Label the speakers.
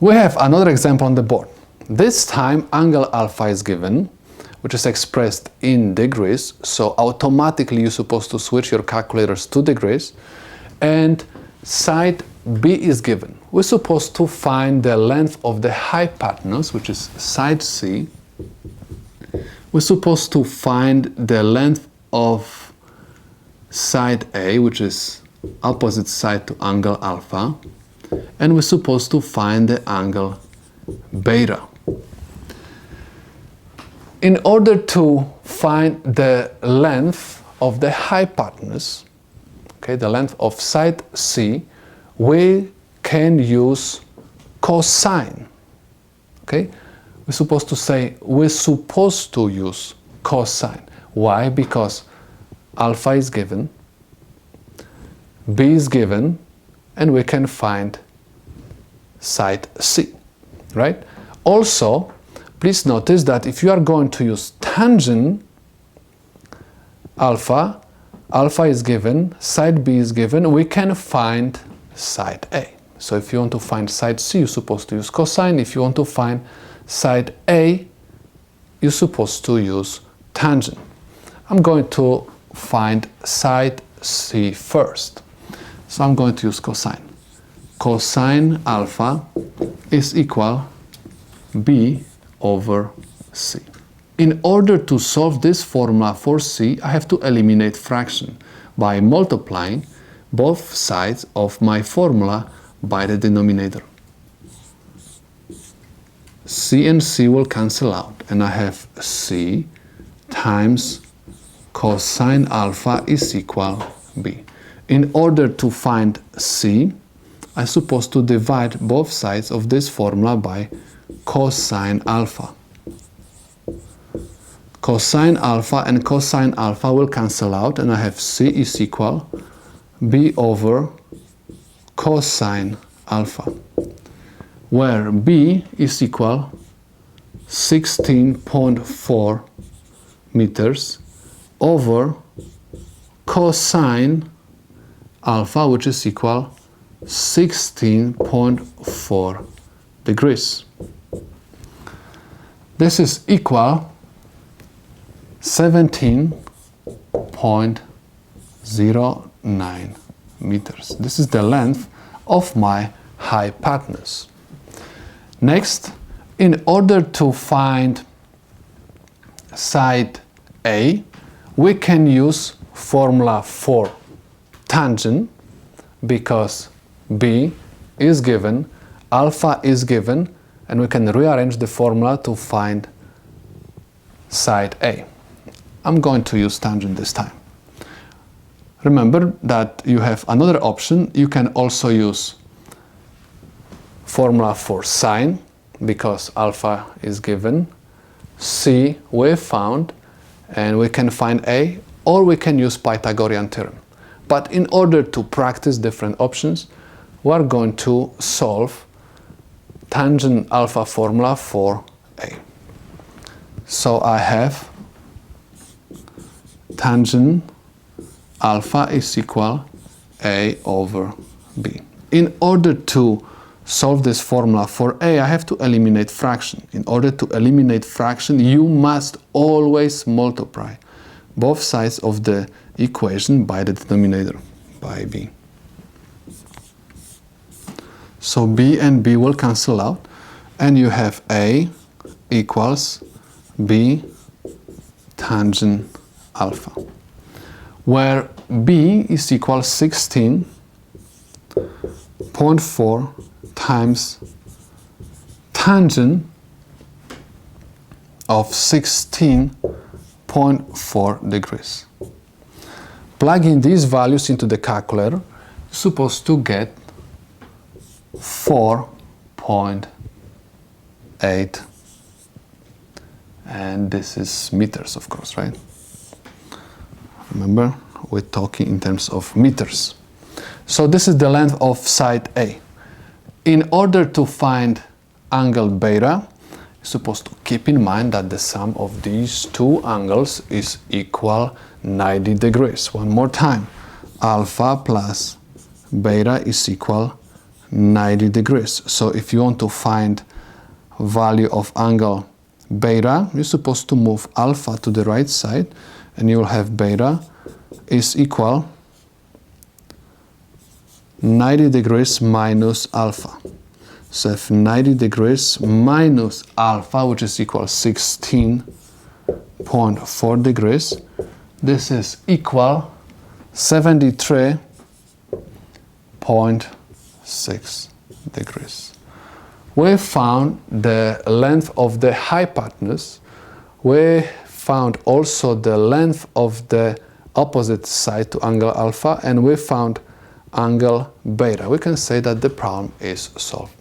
Speaker 1: We have another example on the board. This time angle alpha is given, which is expressed in degrees, so automatically you're supposed to switch your calculators to degrees, and side B is given. We're supposed to find the length of the hypotenuse, which is side C. We're supposed to find the length of side A, which is opposite side to angle alpha, and we're supposed to find the angle beta. In order to find the length of the hypotenuse, okay, the length of side C, we can use cosine. Okay, we're supposed to use cosine. Why? Because alpha is given, B is given, and we can find side C, right? Also, please notice that if you are going to use tangent alpha, alpha is given, side B is given, we can find side A. So if you want to find side C, you're supposed to use cosine. If you want to find side A, you're supposed to use tangent. I'm going to find side C first. So I'm going to use cosine. Cosine alpha is equal B over C. In order to solve this formula for C, I have to eliminate fraction by multiplying both sides of my formula by the denominator. C and C will cancel out, and I have C times cosine alpha is equal B. In order to find C, I'm supposed to divide both sides of this formula by cosine alpha. Cosine alpha and cosine alpha will cancel out, and I have C is equal B over cosine alpha, where B is equal 16.4 meters over cosine alpha, which is equal 16.4 degrees. This is equal 17.09 meters. This is the length of my hypotenuse. Next, in order to find side A, we can use formula for tangent, because B is given, alpha is given, and we can rearrange the formula to find side A. I'm going to use tangent this time. Remember that you have another option. You can also use formula for sine, because alpha is given, C we found, and we can find A, or we can use Pythagorean theorem. But in order to practice different options, we are going to solve tangent alpha formula for A. So I have tangent alpha is equal A over B. In order to solve this formula for A, I have to eliminate fraction. In order to eliminate fraction, you must always multiply both sides of the equation by the denominator, by B. So B and B will cancel out, and you have A equals B tangent alpha, where B is equal 16.4 times tangent of 16.4 degrees. Plugging these values into the calculator, you're supposed to get 4.8, and this is meters, of course, right? Remember, we're talking in terms of meters. So this is the length of side A. In order to find angle beta, you're supposed to keep in mind that the sum of these two angles is equal 90 degrees. One more time, alpha plus beta is equal 90 degrees. So if you want to find value of angle beta, you're supposed to move alpha to the right side, and you'll have beta is equal 90 degrees minus alpha. So if 90 degrees minus alpha, which is equal 16.4 degrees, this is equal 73.6 degrees. We found the length of the hypotenuse. We found also the length of the opposite side to angle alpha, and we found angle beta. We can say that the problem is solved.